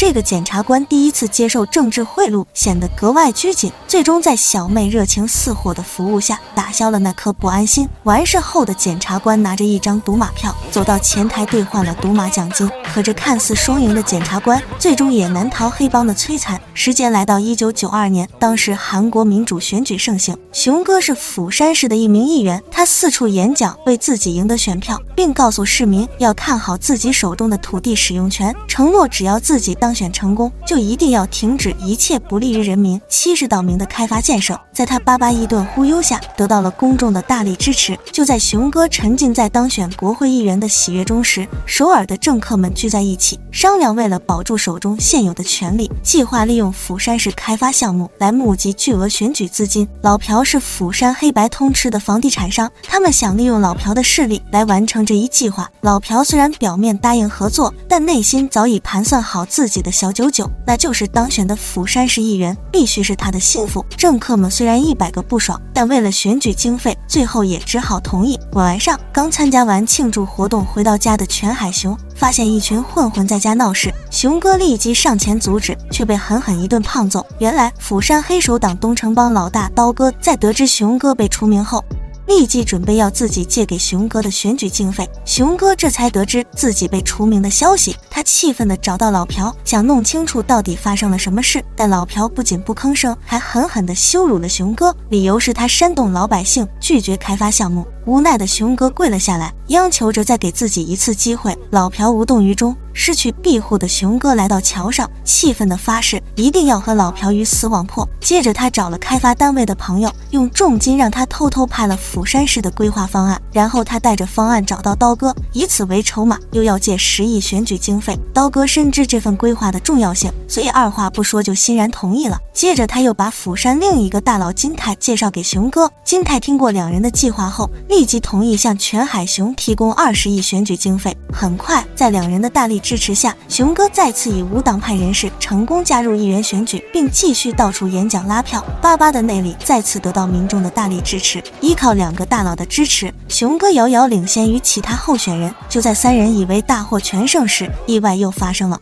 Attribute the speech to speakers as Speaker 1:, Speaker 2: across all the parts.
Speaker 1: 这个检察官第一次接受政治贿赂，显得格外拘谨，最终在小妹热情似火的服务下打消了那颗不安心。完事后的检察官拿着一张赌马票走到前台兑换了赌马奖金，可这看似双赢的检察官最终也难逃黑帮的摧残。时间来到1992年，当时韩国民主选举盛行，熊哥是釜山市的一名议员，他四处演讲为自己赢得选票，并告诉市民要看好自己手中的土地使用权，承诺只要自己当选成功，就一定要停止一切不利于人民70道明的开发建设。在他巴巴一顿忽悠下，得到了公众的大力支持。就在熊哥沉浸在当选国会议员的喜悦中时，首尔的政客们聚在一起商量，为了保住手中现有的权力，计划利用釜山市开发项目来募集巨额选举资金。老朴是釜山黑白通吃的房地产商，他们想利用老朴的势力来完成这一计划。老朴虽然表面答应合作，但内心早已盘算好自己的小九九，那就是当选的釜山市议员必须是他的心腹。政客们虽然100个不爽，但为了选举经费，最后也只好同意。晚上刚参加完庆祝活动回到家的全海雄发现一群混混在家闹事，熊哥立即上前阻止，却被狠狠一顿胖揍。原来釜山黑手党东城帮老大刀哥在得知熊哥被除名后，立即准备要自己借给熊哥的选举经费。熊哥这才得知自己被除名的消息，他气愤地找到老朴，想弄清楚到底发生了什么事。但老朴不仅不吭声，还狠狠地羞辱了熊哥，理由是他煽动老百姓拒绝开发项目。无奈的熊哥跪了下来，央求着再给自己一次机会。老朴无动于衷。失去庇护的熊哥来到桥上，气愤地发誓一定要和老朴鱼死网破。接着他找了开发单位的朋友，用重金让他偷偷派了釜山市的规划方案，然后他带着方案找到刀哥，以此为筹码，又要借10亿选举经费。刀哥深知这份规划的重要性，所以二话不说就欣然同意了。接着他又把釜山另一个大佬金泰介绍给熊哥，金泰听过两人的计划后，立即同意向全海雄提供20亿选举经费。很快，在两人的大力支持下，熊哥再次以无党派人士成功加入议员选举，并继续到处演讲拉票。巴巴的内力再次得到民众的大力支持，依靠2个大佬的支持，熊哥遥遥领先于其他候选人。就在3人以为大获全胜时，意外又发生了。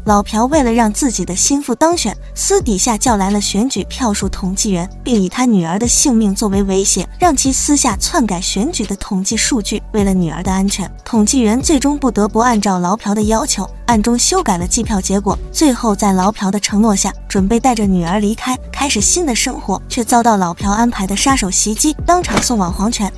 Speaker 1: 老朴为了让自己的心腹当选，私底下叫来了选举票数统计员，并以他女儿的性命作为威胁，让其私下篡改选举的统计数据。为了女儿的安全，统计员最终不得不按照老朴的要求，暗中修改了计票结果。最后在老朴的承诺下，准备带着女儿离开，开始新的生活，却遭到老朴安排的杀手袭击，当场送往黄泉。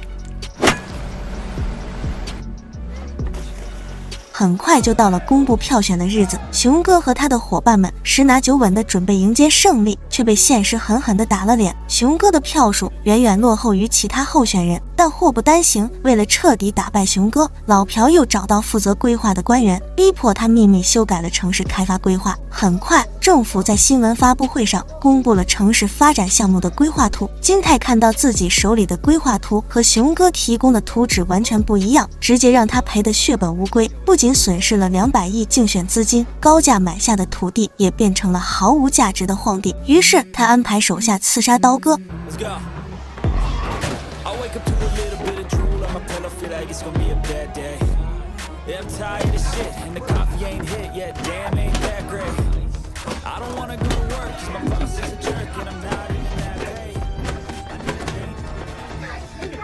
Speaker 1: 很快就到了公布票选的日子，熊哥和他的伙伴们十拿9稳的准备迎接胜利，却被现实狠狠地打了脸。熊哥的票数远远落后于其他候选人，但祸不单行，为了彻底打败熊哥，老朴又找到负责规划的官员，逼迫他秘密修改了城市开发规划。很快，政府在新闻发布会上公布了城市发展项目的规划图。金泰看到自己手里的规划图和熊哥提供的图纸完全不一样，直接让他赔得血本无归，不仅损失了200亿竞选资金，高价买下的土地也变成了毫无价值的荒地。于是他安排手下刺杀刀哥。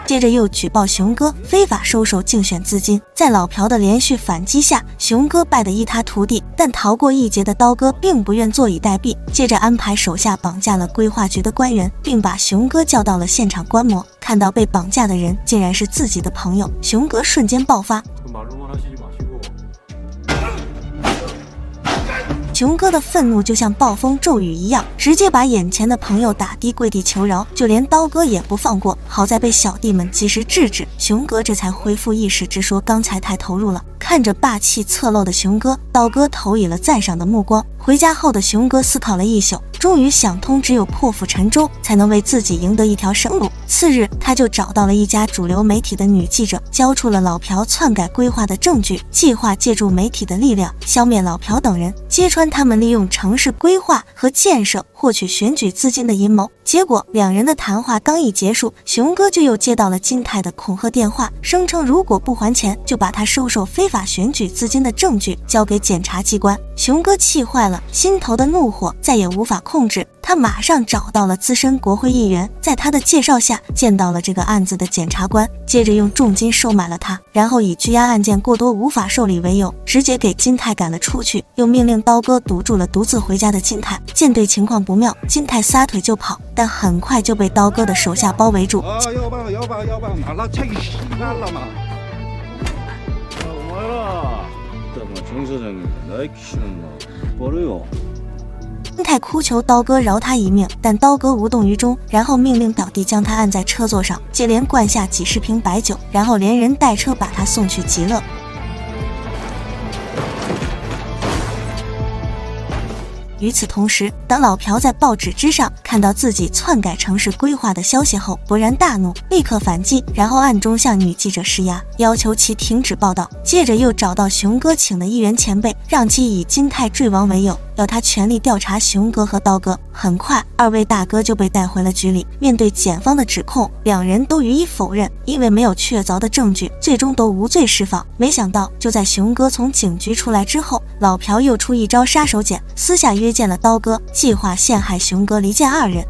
Speaker 1: 接着又举报熊哥非法收受竞选资金。在老朴的连续反击下，熊哥败得一塌涂地，但逃过一劫的刀哥并不愿坐以待毙，接着安排手下绑架了规划局的官员，并把熊哥叫到了现场观摩。看到被绑架的人竟然是自己的朋友，熊哥瞬间爆发。熊哥的愤怒就像暴风骤雨一样，直接把眼前的朋友打的跪地求饶，就连刀哥也不放过。好在被小弟们及时制止，熊哥这才恢复意识，直说刚才太投入了。看着霸气侧漏的熊哥，刀哥投以了赞赏的目光。回家后的熊哥思考了一宿，终于想通，只有破釜沉舟才能为自己赢得一条生路。次日，他就找到了一家主流媒体的女记者，交出了老朴篡改规划的证据，计划借助媒体的力量消灭老朴等人，揭穿他们利用城市规划和建设获取选举资金的阴谋。结果两人的谈话刚一结束，熊哥就又接到了金泰的恐吓电话，声称如果不还钱，就把他收受非法选举资金的证据交给检察机关。熊哥气坏了，心头的怒火再也无法控制，他马上找到了资深国会议员，在他的介绍下见到了这个案子的检察官，接着用重金收买了他，然后以拘押案件过多无法受理为由，直接给金泰赶了出去，又命令刀哥堵住了独自回家的金泰。见对情况不妙，金泰撒腿就跑，但很快就被刀哥的手下包围住。金泰哭求刀哥饶他一命，但刀哥无动于衷，然后命令倒地将他按在车座上，接连灌下几十瓶白酒，然后连人带车把他送去极乐。与此同时，当老朴在报纸之上看到自己篡改城市规划的消息后，勃然大怒，立刻反击，然后暗中向女记者施压，要求其停止报道。接着又找到熊哥请的议员前辈，让其以金泰坠亡为由，要他全力调查熊哥和刀哥。很快，二位大哥就被带回了局里。面对检方的指控，两人都予以否认，因为没有确凿的证据，最终都无罪释放。没想到，就在熊哥从警局出来之后，老朴又出一招杀手锏，私下约见了刀哥，计划陷害熊哥离间二人。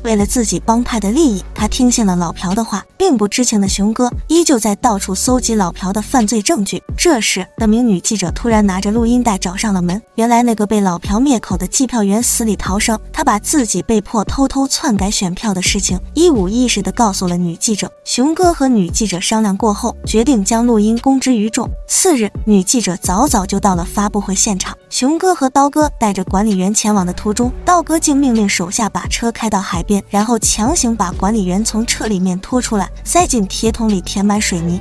Speaker 1: 为了自己帮派的利益，他听信了老朴的话，并不知情的熊哥依旧在到处搜集老朴的犯罪证据。这时，那名女记者突然拿着录音带找上了门。原来那个被老朴灭口的计票员死里逃生，他把自己被迫偷偷篡改选票的事情一五一十地告诉了女记者。熊哥和女记者商量过后，决定将录音公之于众。次日，女记者早早就到了发布会现场。熊哥和刀哥带着管理员前往的途中，刀哥竟命令手下把车开到海边，然后强行把管理员从车里面拖出来，塞进铁桶里填满水泥。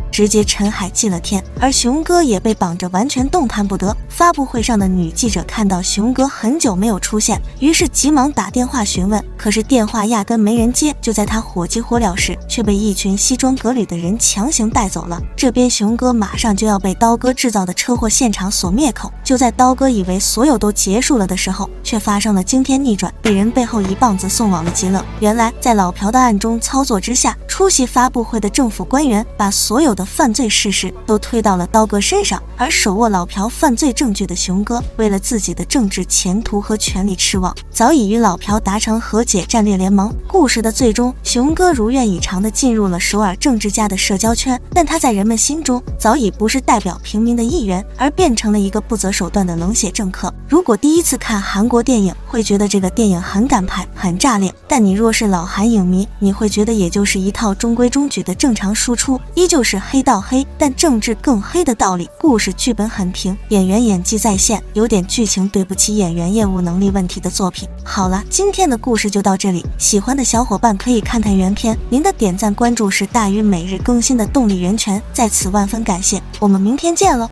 Speaker 1: 直接沉海祭了天，而熊哥也被绑着完全动弹不得。发布会上的女记者看到熊哥很久没有出现，于是急忙打电话询问，可是电话压根没人接。就在他火急火燎时，却被一群西装革履的人强行带走了。这边熊哥马上就要被刀哥制造的车祸现场所灭口。就在刀哥以为所有都结束了的时候，却发生了惊天逆转，被人背后一棒子送往了极乐。原来在老朴的暗中操作之下，出席发布会的政府官员把所有的犯罪事实都推到了刀哥身上，而手握老朴犯罪证据的熊哥，为了自己的政治前途和权力痴望，早已与老朴达成和解战略联盟。故事的最终，熊哥如愿以偿地进入了首尔政治家的社交圈，但他在人们心中早已不是代表平民的一员，而变成了一个不择手段的冷血政客。如果第一次看韩国电影，会觉得这个电影很敢拍，很炸裂，但你若是老韩影迷，你会觉得也就是一套中规中矩的正常输出，依旧是黑道黑，但政治更黑的道理。故事剧本很平，演员演技在线，有点剧情对不起演员业务能力问题的作品。好了，今天的故事就到这里，喜欢的小伙伴可以看看原片，您的点赞关注是大于每日更新的动力源泉，在此万分感谢，我们明天见喽。